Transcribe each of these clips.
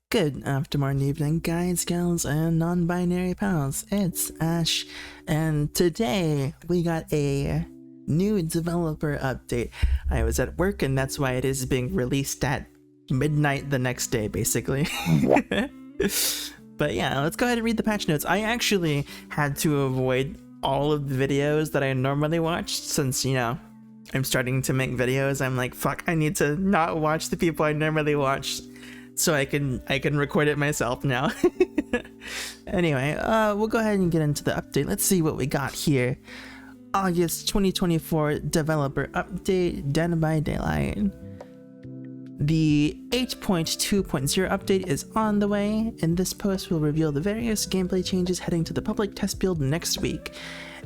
Good afternoon, evening, guys, gals, and non-binary pals. It's Ash, and today we got a new developer update. I was at work, and that's why it is being released at midnight the next day, basically. But yeah, let's go ahead and read the patch notes. I actually had to avoid all of the videos that I normally watch since, you know, I'm starting to make videos. I'm like, fuck, I need to not watch the people I normally watch, so I can record it myself now. Anyway, we'll go ahead and get into the update. Let's see what we got here. August 2024 developer update, Dead by Daylight. The 8.2.0 update is on the way. In this post, we'll reveal the various gameplay changes heading to the public test build next week.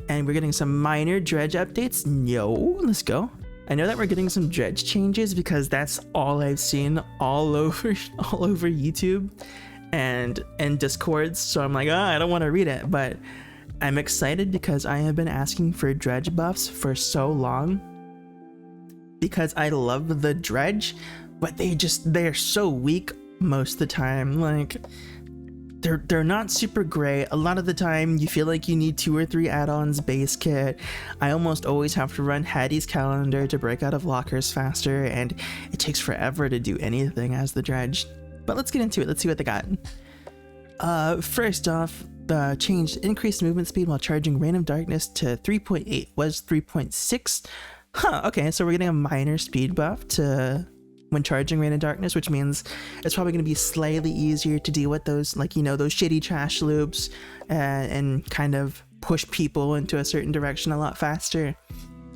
And we're getting some minor Dredge updates. Yo, let's go. I know that we're getting some Dredge changes because that's all I've seen all over YouTube and Discords. So I'm like, I don't want to read it, but I'm excited because I have been asking for Dredge buffs for so long because I love the Dredge, but they're so weak most of the time. Like, they're not super great. A lot of the time you feel like you need 2 or 3 add-ons base kit. I almost always have to run Hattie's calendar to break out of lockers faster, and it takes forever to do anything as the Dredge. But let's get into it. Let's see what they got. First off, the changed increased movement speed while charging Reign of Darkness to 3.8 was 3.6. Okay, so we're getting a minor speed buff to when charging Reign of Darkness, which means it's probably going to be slightly easier to deal with those, like, you know, those shitty trash loops and kind of push people into a certain direction a lot faster.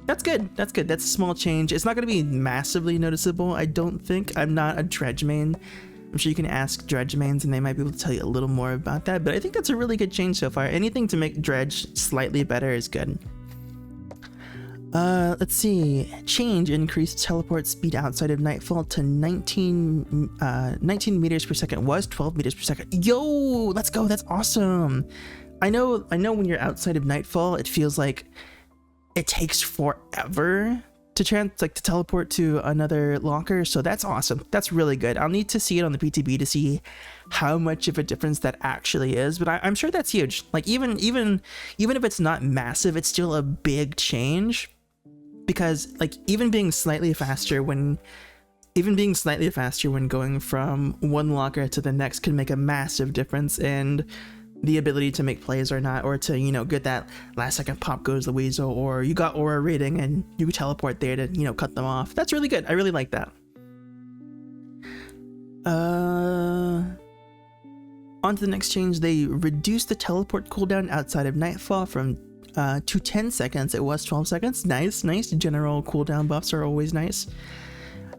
That's good. That's good. That's a small change. It's not going to be massively noticeable, I don't think. I'm not a Dredge main. I'm sure you can ask Dredge mains and they might be able to tell you a little more about that, but I think that's a really good change so far. Anything to make Dredge slightly better is good. Let's see. Change increased teleport speed outside of Nightfall to 19 meters per second was 12 meters per second. Yo, let's go. That's awesome. I know when you're outside of Nightfall, it feels like it takes forever to teleport to another locker. So that's awesome. That's really good. I'll need to see it on the PTB to see how much of a difference that actually is, but I'm sure that's huge. Like, even if it's not massive, it's still a big change. Because, like, even being slightly faster when going from one locker to the next can make a massive difference in the ability to make plays or not, or to, you know, get that last second pop goes the weasel, or you got aura rating and you teleport there to, you know, cut them off. That's really good. I really like that. On to the next change. They reduced the teleport cooldown outside of Nightfall from to 10 seconds. It was 12 seconds. Nice. General cooldown buffs are always nice.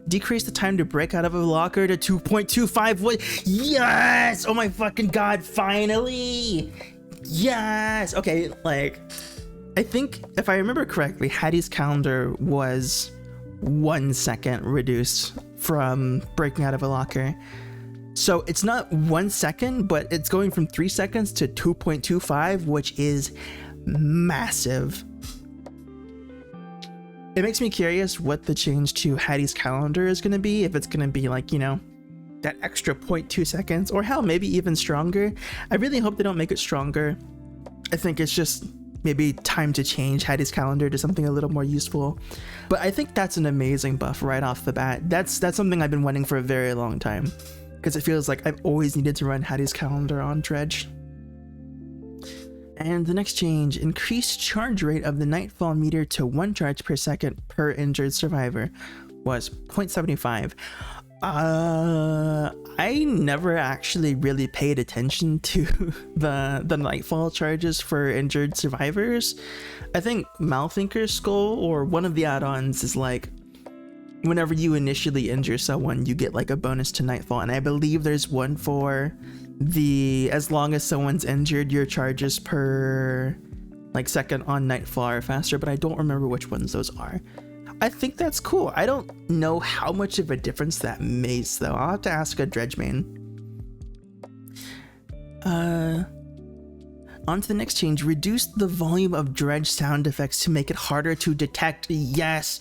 Decrease the time to break out of a locker to 2.25. Yes! Oh my fucking god, finally! Yes! Okay, like, I think if I remember correctly, Hattie's calendar was 1 second reduced from breaking out of a locker. So it's not 1 second, but it's going from 3 seconds to 2.25, which is massive. It makes me curious what the change to Hattie's calendar is going to be, if it's going to be like, you know, that extra 0.2 seconds, or hell, maybe even stronger. I really hope they don't make it stronger. I think it's just maybe time to change Hattie's calendar to something a little more useful. But I think that's an amazing buff right off the bat. That's something I've been wanting for a very long time, because it feels like I've always needed to run Hattie's calendar on Dredge. And the next change, increased charge rate of the Nightfall meter to 1 charge per second per injured survivor was 0.75. I never actually really paid attention to the Nightfall charges for injured survivors. I think Malthinker's Skull or one of the add-ons is like, whenever you initially injure someone, you get like a bonus to Nightfall, and I believe there's one for as long as someone's injured, your charges per like second on Nightfall are faster, but I don't remember which ones those are. I think that's cool. I don't know how much of a difference that makes though. I'll have to ask a Dredge main. On to the next change. Reduce the volume of Dredge sound effects to make it harder to detect. Yes.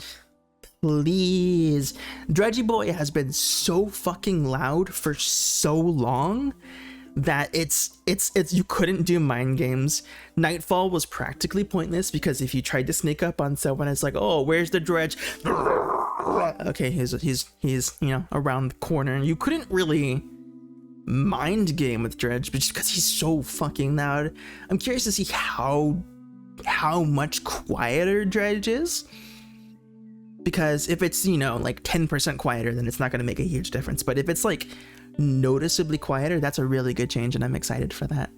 please. Dredgy Boy has been so fucking loud for so long that it's you couldn't do mind games. Nightfall was practically pointless because if you tried to sneak up on someone, it's like, oh, where's the Dredge? Okay, he's you know, around the corner. You couldn't really mind game with Dredge, but just because he's so fucking loud. I'm curious to see how much quieter Dredge is, because if it's, you know, like 10% quieter, then it's not going to make a huge difference. But if it's like noticeably quieter, that's a really good change, and I'm excited for that.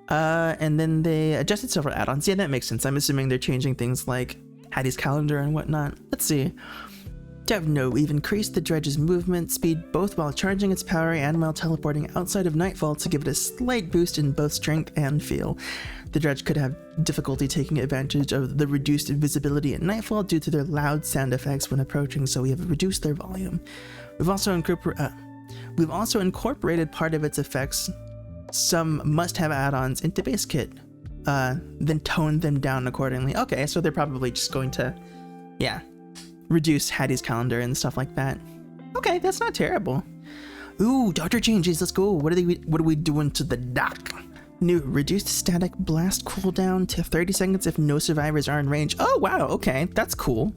And then they adjusted several add-ons. Yeah, that makes sense. I'm assuming they're changing things like Hattie's calendar and whatnot. Let's see. Dev note, we've increased the Dredge's movement speed both while charging its power and while teleporting outside of Nightfall to give it a slight boost in both strength and feel. The Dredge could have difficulty taking advantage of the reduced visibility at Nightfall due to their loud sound effects when approaching, so we have reduced their volume. We've also incorporated part of its effects, some must-have add-ons, into base kit, then toned them down accordingly. Okay, so they're probably just going to, yeah, reduce Hattie's calendar and stuff like that. Okay, that's not terrible. Ooh, doctor changes, let's go. What are we doing to the doc? New, reduced static blast cooldown to 30 seconds if no survivors are in range. Oh wow, okay, that's cool.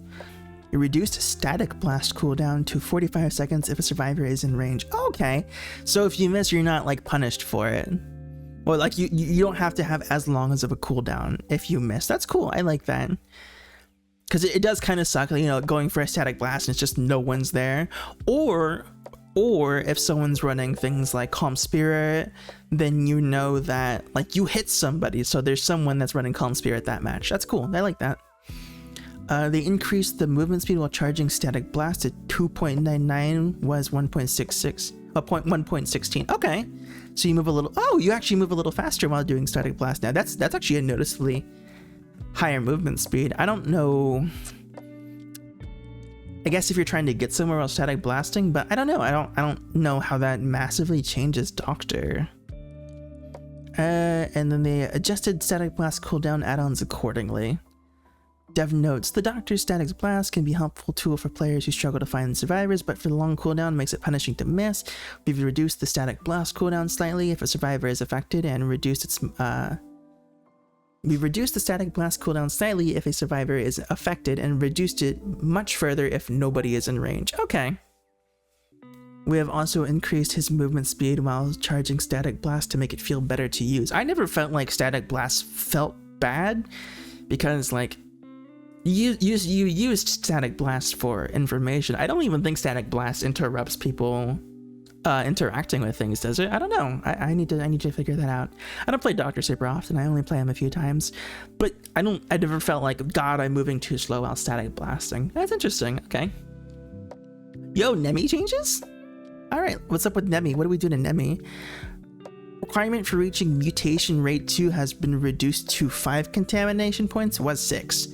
A reduced static blast cooldown to 45 seconds if a survivor is in range. Okay, so if you miss, you're not like punished for it. Or like you don't have to have as long as of a cooldown if you miss. That's cool, I like that. Because it does kind of suck, you know, going for a static blast and it's just no one's there. Or if someone's running things like Calm Spirit, then you know that like you hit somebody, so there's someone that's running Calm Spirit that match. That's cool, I like that. They increased the movement speed while charging Static Blast to 2.99 was 1.16. Okay, so you move a little. Oh, you actually move a little faster while doing Static Blast. Now that's actually a noticeably higher movement speed. I don't know. I guess if you're trying to get somewhere while static blasting, but I don't know. I don't know how that massively changes Doctor. And then they adjusted Static Blast cooldown add-ons accordingly. Dev notes, the Doctor's Static Blast can be a helpful tool for players who struggle to find survivors, but for the long cooldown makes it punishing to miss. We've reduced the Static Blast cooldown slightly if a survivor is affected, and reduced its We've reduced the Static Blast cooldown slightly if a survivor is affected, and reduced it much further if nobody is in range. Okay. We have also increased his movement speed while charging Static Blast to make it feel better to use. I never felt like Static Blast felt bad, because like, you used Static Blast for information. I don't even think Static Blast interrupts people interacting with things, does it? I don't know. I need to figure that out. I don't play Doctor super often. I only play him a few times, but I never felt like, God, I'm moving too slow while Static Blasting. That's interesting. Okay. Yo, Nemi changes? All right, what's up with Nemi? What do we do to Nemi? Requirement for reaching mutation rate 2 has been reduced to 5 contamination points. Was 6.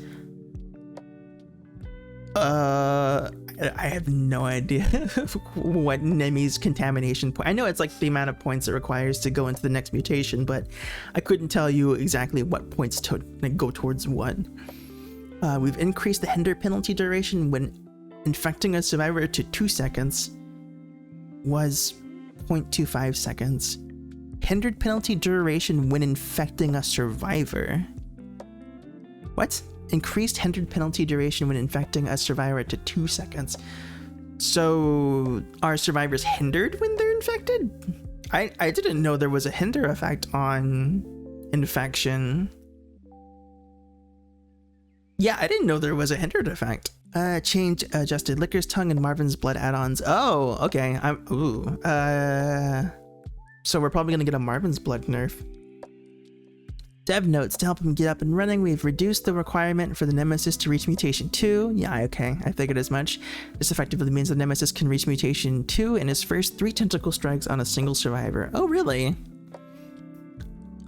I have no idea what Nemi's contamination point. I know it's like the amount of points it requires to go into the next mutation, but I couldn't tell you exactly what points to go towards what. We've increased the hinder penalty duration when infecting a survivor to 2 seconds. Was 0.25 seconds. Hindered penalty duration when infecting a survivor. What? Increased hindered penalty duration when infecting a survivor to 2 seconds. So are survivors hindered when they're infected? I didn't know there was a hinder effect on infection. Yeah, I didn't know there was a hindered effect. Change adjusted Licker's Tongue and Marvin's Blood add-ons. Oh, okay. So we're probably gonna get a Marvin's Blood nerf. Dev notes, to help him get up and running, we've reduced the requirement for the Nemesis to reach mutation 2. Yeah, okay, I figured as much. This effectively means the Nemesis can reach mutation 2 in his first 3 tentacle strikes on a single survivor. Oh, really?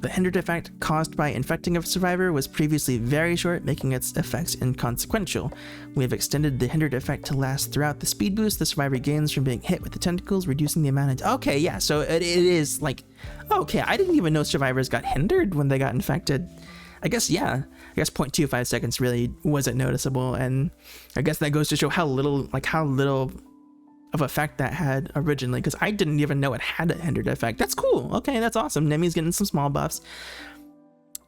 The hindered effect caused by infecting a survivor was previously very short, making its effects inconsequential. We have extended the hindered effect to last throughout the speed boost the survivor gains from being hit with the tentacles, reducing the amount of... Okay, yeah, so it is like... Okay, I didn't even know survivors got hindered when they got infected. I guess, yeah, I guess 0.25 seconds really wasn't noticeable, and I guess that goes to show how little of effect that had originally, because I didn't even know it had a hindered effect. That's cool. Okay, that's awesome. Nemi's getting some small buffs.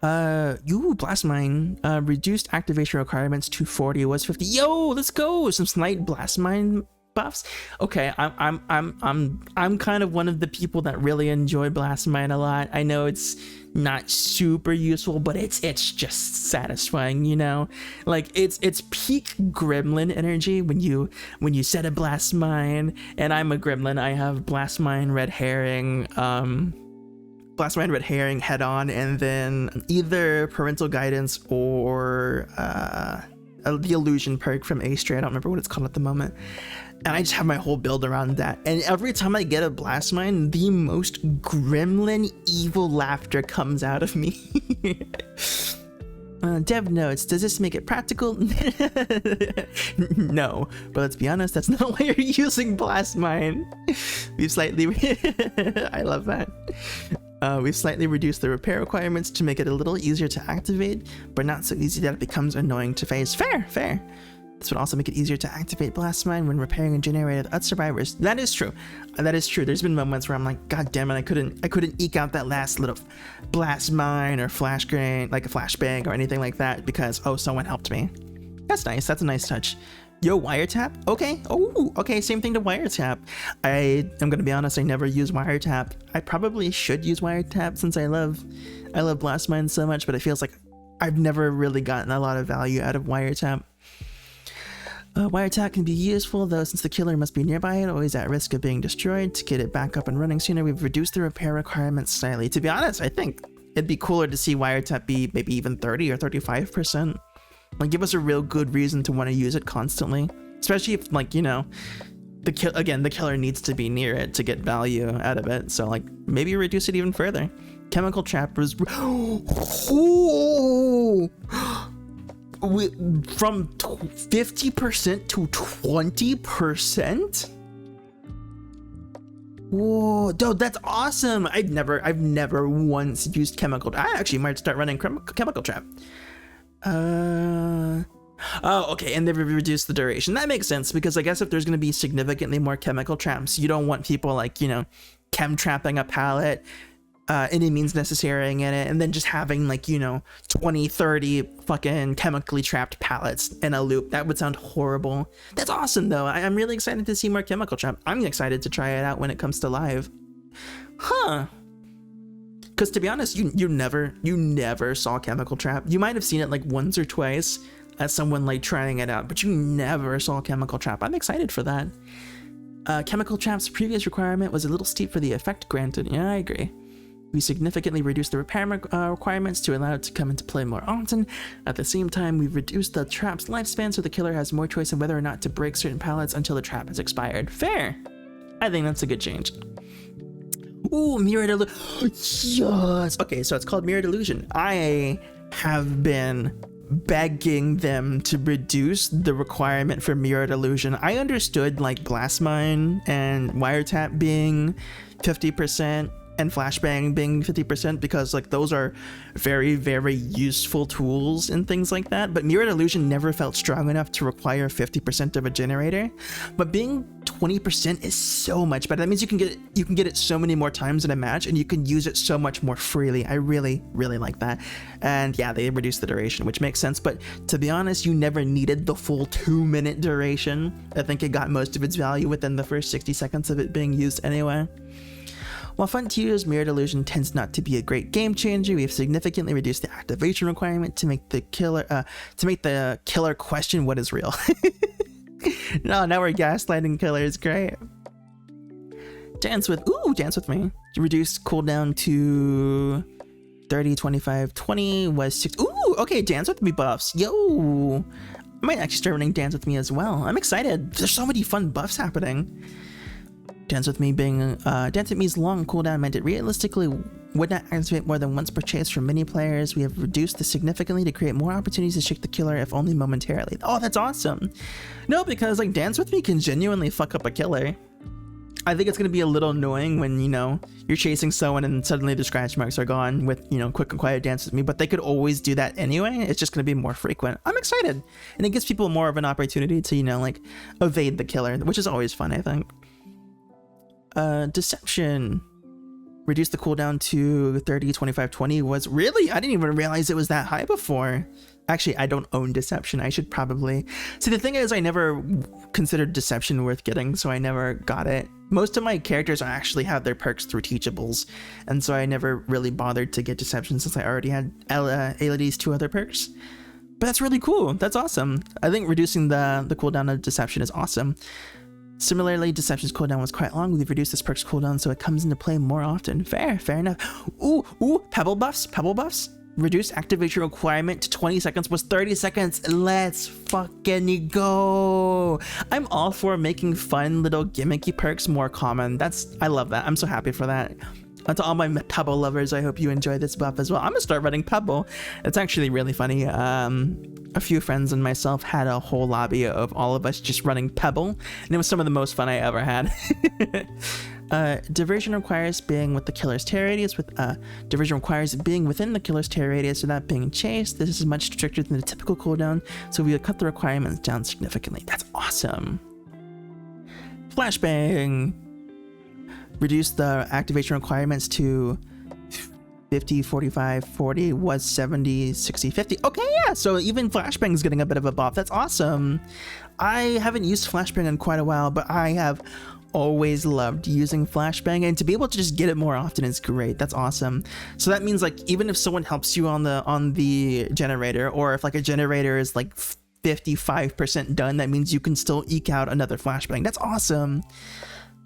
Blast Mine reduced activation requirements to 40 was 50. Yo, let's go. Some slight Blast Mine buffs. Okay, I'm kind of one of the people that really enjoy Blast Mine a lot. I know it's not super useful, but it's just satisfying, you know? Like it's peak gremlin energy when you set a Blast Mine, and I'm a gremlin. I have Blast Mine, Red Herring, Blast Mine, Red Herring, Head On, and then either Parental Guidance or the Illusion perk from A-Stray. I don't remember what it's called at the moment. And I just have my whole build around that. And every time I get a Blast Mine, the most gremlin evil laughter comes out of me. Dev notes, does this make it practical? No, but let's be honest, that's not why you're using Blast Mine. We've slightly, I love that. We've slightly reduced the repair requirements to make it a little easier to activate, but not so easy that it becomes annoying to face. Fair. This would also make it easier to activate Blast Mine when repairing a generator with other survivors. That is true. There's been moments where I'm like, God damn it, I couldn't eke out that last little Blast Mine or Flash Grenade, like a Flashbang or anything like that, because someone helped me. That's nice. That's a nice touch. Yo, Wiretap? Okay. Oh, okay. Same thing to Wiretap. I'm gonna be honest, I never use Wiretap. I probably should use Wiretap since I love Blast Mine so much, but it feels like I've never really gotten a lot of value out of Wiretap. Wiretap can be useful, though, since the killer must be nearby and always at risk of being destroyed. To get it back up and running sooner, we've reduced the repair requirements slightly. To be honest, I think it'd be cooler to see Wiretap be maybe even 30 or 35%. Like, give us a real good reason to want to use it constantly. Especially if, like, you know, the killer needs to be near it to get value out of it. So, like, maybe reduce it even further. Chemical Trap was... from 50% to 20%? Whoa, dude, that's awesome. I've never once used Chemical. I actually might start running Chemical Trap. Oh, okay, and they've reduced the duration. That makes sense, because I guess if there's going to be significantly more Chemical Traps, you don't want people, like, you know, chem trapping a pallet, any means necessary in it, and then just having, like, you know, 20, 30 fucking chemically trapped pallets in a loop. That would sound horrible. That's awesome, though. I'm really excited to see more Chemical Trap. I'm excited to try it out when it comes to live. Huh. Because to be honest, you never saw Chemical Trap. You might have seen it like once or twice as someone like trying it out, but you never saw Chemical Trap. I'm excited for that. Chemical Trap's previous requirement was a little steep for the effect granted. Yeah, I agree. We significantly reduced the repair requirements to allow it to come into play more often. At the same time, we've reduced the trap's lifespan so the killer has more choice in whether or not to break certain pallets until the trap has expired. Fair. I think that's a good change. Ooh, Mirrored Illusion. Yes. Okay, so it's called Mirrored Illusion. I have been begging them to reduce the requirement for Mirrored Illusion. I understood, like, Blast Mine and Wiretap being 50%. And Flashbang being 50%, because, like, those are very, very useful tools and things like that. But Mirrored Illusion never felt strong enough to require 50% of a generator. But being 20% is so much better. That means you can get it so many more times in a match, and you can use it so much more freely. I really, really like that. And yeah, they reduced the duration, which makes sense. But to be honest, you never needed the full 2-minute duration. I think it got most of its value within the first 60 seconds of it being used anyway. While fun to use, Mirrored Illusion tends not to be a great game changer. We have significantly reduced the activation requirement to make the killer question what is real. No, now we're gaslighting killers. Great. Dance with Me. Reduced cooldown to 30, 25, 20 was 6. Ooh, okay, Dance With Me buffs. Yo, I might actually start running Dance With Me as well. I'm excited. There's so many fun buffs happening. Dance With Me's long cooldown meant it realistically would not activate more than once per chase for many players. We have reduced this significantly to create more opportunities to shake the killer, if only momentarily. Oh, that's awesome. No, because, like, Dance With Me can genuinely fuck up a killer. I think it's going to be a little annoying when, you know, you're chasing someone and suddenly the scratch marks are gone with, you know, quick and quiet dance with me, but they could always do that anyway. It's just going to be more frequent. I'm excited. And it gives people more of an opportunity to, you know, like evade the killer, which is always fun, I think. Deception. Reduce the cooldown to 30, 25, 20 was really, I didn't even realize it was that high before. Actually, I don't own Deception. I should probably... See, the thing is, I never considered Deception worth getting, so I never got it. Most of my characters actually have their perks through teachables, and so I never really bothered to get Deception since I already had Elodie's 2 other perks. But that's really cool. That's awesome. I think reducing the cooldown of Deception is awesome. Similarly, Deception's cooldown was quite long. We've reduced this perk's cooldown so it comes into play more often. Fair enough. Ooh, Pebble buffs. Reduce activation requirement to 20 seconds was 30 seconds. Let's fucking go. I'm all for making fun little gimmicky perks more common. I love that. I'm so happy for that. And to all my Pebble lovers, I hope you enjoy this buff as well. I'm gonna start running Pebble. It's actually really funny. A few friends and myself had a whole lobby of all of us just running Pebble, and it was some of the most fun I ever had. Diversion requires being with the killer's tear radius. Diversion requires being within the killer's tear radius without being chased. This is much stricter than the typical cooldown, so we will cut the requirements down significantly. That's awesome. Flashbang. Reduce the activation requirements to 50, 45, 40, was 70, 60, 50. Okay, yeah, so even Flashbang's getting a bit of a buff. That's awesome. I haven't used Flashbang in quite a while, but I have always loved using Flashbang, and to be able to just get it more often is great. That's awesome. So that means, like, even if someone helps you on the generator, or if like a generator is like 55% done, that means you can still eke out another Flashbang. That's awesome.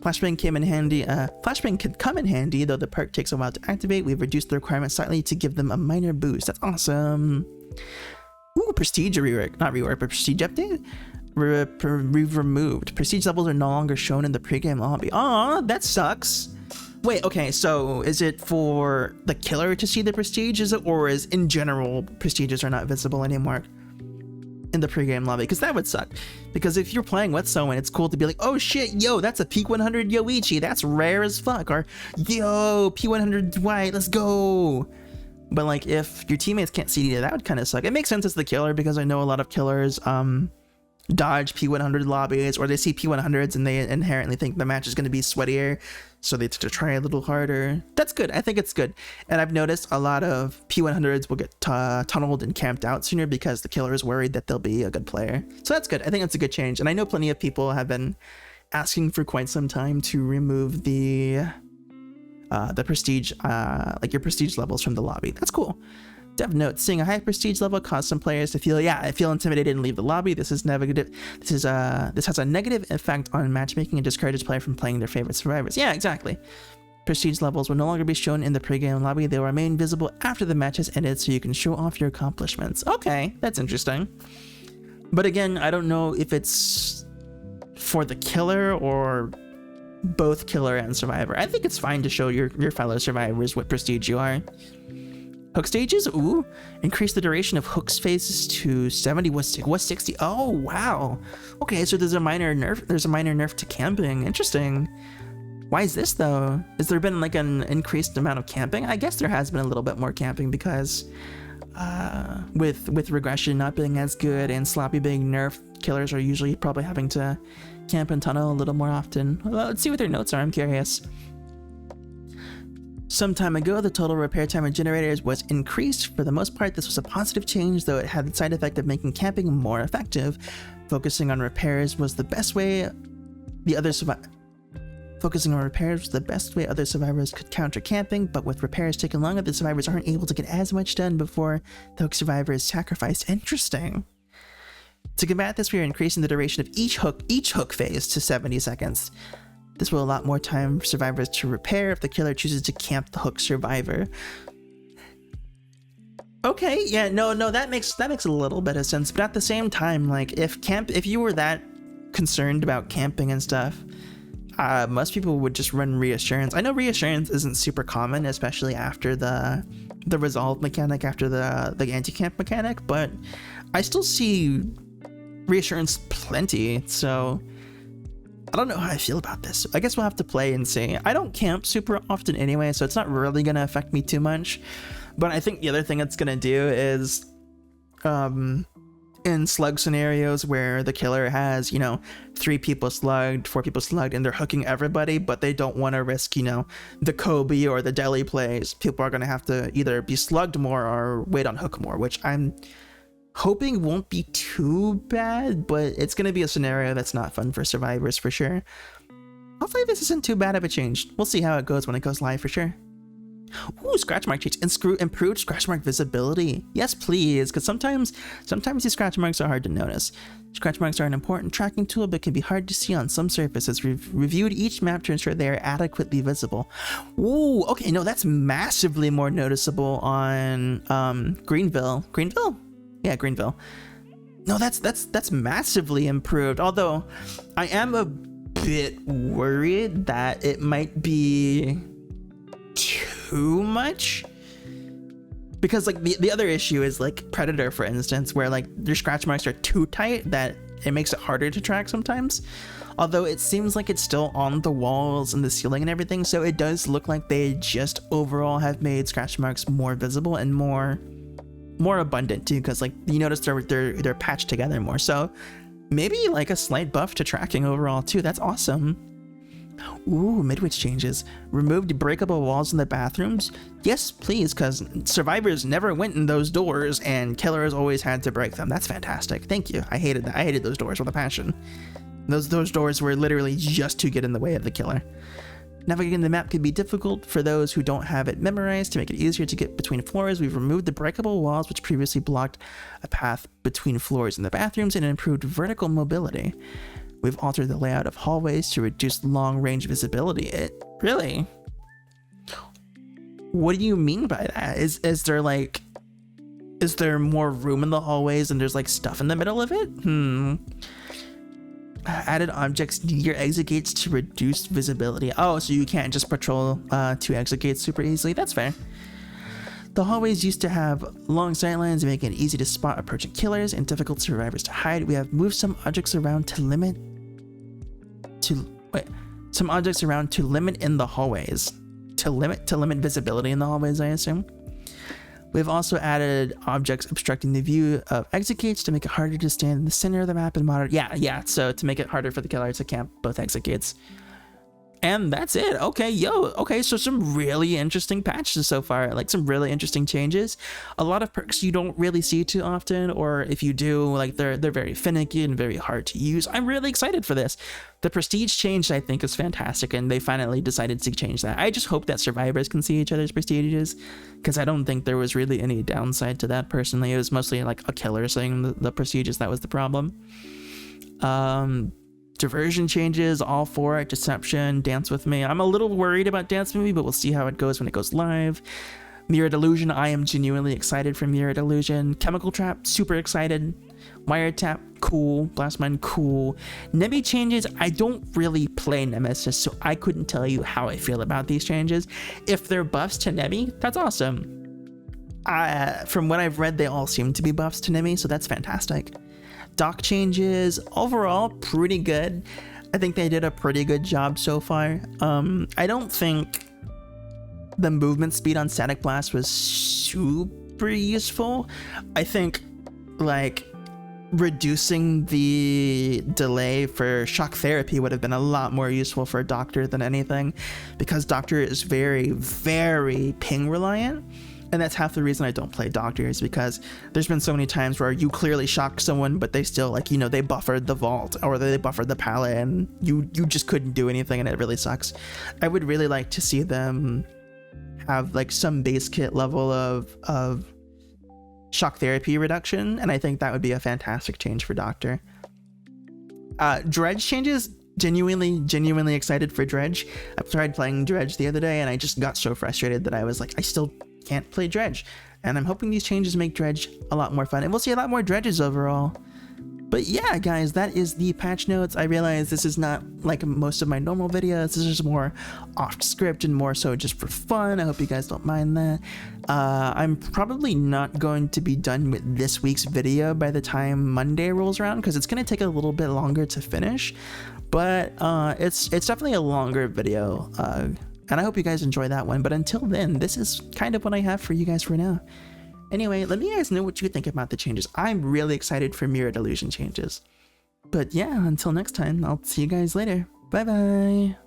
Flashbang came in handy. Flashbang could come in handy, though the perk takes a while to activate. We've reduced the requirement slightly to give them a minor boost. That's awesome. Ooh, prestige rework. Not rework, but prestige update. We've removed. Prestige levels are no longer shown in the pregame lobby. Aw, that sucks. Wait, okay, so is it for the killer to see the prestige, or is in general prestiges are not visible anymore in the pregame lobby? Because that would suck. Because if you're playing with someone, it's cool to be like, oh shit, yo, that's a peak 100 Yoichi, that's rare as fuck, or yo, P100 Dwight, let's go. But like, if your teammates can't see you, that would kind of suck. It makes sense as the killer, because I know a lot of killers dodge P100 lobbies, or they see P100s and they inherently think the match is going to be sweatier, so they have to try a little harder. That's good. I think it's good. And I've noticed a lot of P100s will get tunneled and camped out sooner because the killer is worried that they'll be a good player. So that's good. I think that's a good change. And I know plenty of people have been asking for quite some time to remove the prestige, like your prestige levels from the lobby. That's cool. Dev note: seeing a high prestige level caused some players to feel intimidated and leave the lobby. This is negative. This has a negative effect on matchmaking and discourages players from playing their favorite survivors. Yeah, exactly. Prestige levels will no longer be shown in the pregame lobby. They will remain visible after the match has ended, so you can show off your accomplishments. Okay, that's interesting. But again, I don't know if it's for the killer or both killer and survivor. I think it's fine to show your fellow survivors what prestige you are. Hook stages? Ooh. Increase the duration of hooks phases to 70. Was 60? Oh, wow. Okay, so there's a minor nerf to camping. Interesting. Why is this, though? Has there been like an increased amount of camping? I guess there has been a little bit more camping because with regression not being as good and sloppy being nerfed, killers are usually probably having to camp and tunnel a little more often. Well, let's see what their notes are. I'm curious. Some time ago, the total repair time of generators was increased. For the most part, this was a positive change, though it had the side effect of making camping more effective. Focusing on repairs was the best way other survivors could counter camping, but with repairs taking longer, the survivors aren't able to get as much done before the hook survivor is sacrificed. Interesting. To combat this, we are increasing the duration of each hook phase to 70 seconds. This will allow more time for survivors to repair if the killer chooses to camp the hook survivor. Okay, yeah, no, that makes a little bit of sense, but at the same time, like, if you were that concerned about camping and stuff, most people would just run reassurance. I know reassurance isn't super common, especially after the resolve mechanic, after the anti-camp mechanic, but I still see reassurance plenty, so I don't know how I feel about this. I guess we'll have to play and see. I don't camp super often anyway, so it's not really going to affect me too much. But I think the other thing it's going to do is in slug scenarios where the killer has, 3 people slugged, 4 people slugged, and they're hooking everybody, but they don't want to risk, the Kobe or the deli plays. People are going to have to either be slugged more or wait on hook more, which I'm hoping won't be too bad, but it's going to be a scenario that's not fun for survivors for sure. Hopefully this isn't too bad of a change. We'll see how it goes when it goes live for sure. Ooh, scratch mark change. Improved scratch mark visibility. Yes, please, because sometimes these scratch marks are hard to notice. Scratch marks are an important tracking tool, but can be hard to see on some surfaces. We've reviewed each map to ensure they are adequately visible. Ooh, okay, no, that's massively more noticeable on Greenville. Greenville? Yeah, Greenville. No, that's massively improved. Although I am a bit worried that it might be too much, because like the other issue is like Predator, for instance, where like their scratch marks are too tight that it makes it harder to track sometimes. Although it seems like it's still on the walls and the ceiling and everything, so it does look like they just overall have made scratch marks more visible and more abundant too, because like you notice they're patched together more. So maybe like a slight buff to tracking overall too. That's awesome. Ooh, midwich changes. Removed breakable walls in the bathrooms. Yes, please, because survivors never went in those doors and killers always had to break them. That's fantastic. Thank you. I hated that. I hated those doors with a passion. Those doors were literally just to get in the way of the killer. Navigating the map could be difficult for those who don't have it memorized. To make it easier to get between floors, we've removed the breakable walls which previously blocked a path between floors in the bathrooms and improved vertical mobility. We've altered the layout of hallways to reduce long-range visibility. Really? What do you mean by that? Is there more room in the hallways and there's like stuff in the middle of it? Added objects near exit gates to reduce visibility. Oh, so you can't just patrol 2 exit gates super easily. That's fair. The hallways used to have long sightlines, making it easy to spot approaching killers and difficult survivors to hide. We have moved some objects around to limit in the hallways. To limit visibility in the hallways, I assume. We've also added objects obstructing the view of exit gates to make it harder to stand in the center of the map and monitor. Yeah. So to make it harder for the killer to camp both exit gates. And that's it. Okay, so some really interesting patches so far, like some really interesting changes. A lot of perks you don't really see too often, or if you do, like they're very finicky and very hard to use. I'm really excited for this. The prestige change, I think, is fantastic, and they finally decided to change that. I just hope that survivors can see each other's prestiges, because I don't think there was really any downside to that personally. It was mostly like a killer saying the prestiges that was the problem. Diversion changes, all for it. Deception, Dance With Me. I'm a little worried about Dance With Me, but we'll see how it goes when it goes live. Mirrored Illusion, I am genuinely excited for Mirrored Illusion. Chemical Trap, super excited. Wiretap, cool. Blastmine, cool. Nemi changes, I don't really play Nemesis, so I couldn't tell you how I feel about these changes. If they're buffs to Nemi, that's awesome. From what I've read, they all seem to be buffs to Nemi, so that's fantastic. Dock changes, overall pretty good. I think they did a pretty good job so far. I don't think the movement speed on Static Blast was super useful. I think like reducing the delay for shock therapy would have been a lot more useful for Doctor than anything, because Doctor is very, very ping reliant. And that's half the reason I don't play Doctor, is because there's been so many times where you clearly shocked someone, but they still, like, they buffered the vault or they buffered the pallet and you just couldn't do anything, and it really sucks. I would really like to see them have like some base kit level of shock therapy reduction, and I think that would be a fantastic change for Doctor. Dredge changes, genuinely excited for Dredge. I tried playing Dredge the other day and I just got so frustrated that I was like, I still can't play Dredge, and I'm hoping these changes make Dredge a lot more fun, and we'll see a lot more Dredges overall. But yeah, guys, that is the patch notes. I realize this is not like most of my normal videos. This is more off script and more so just for fun. I hope you guys don't mind that. I'm probably not going to be done with this week's video by the time Monday rolls around, because it's going to take a little bit longer to finish. But it's definitely a longer video, and I hope you guys enjoy that one. But until then, this is kind of what I have for you guys for now. Anyway, let me guys know what you think about the changes. I'm really excited for Mirrored Illusion changes. But yeah, until next time, I'll see you guys later. Bye bye.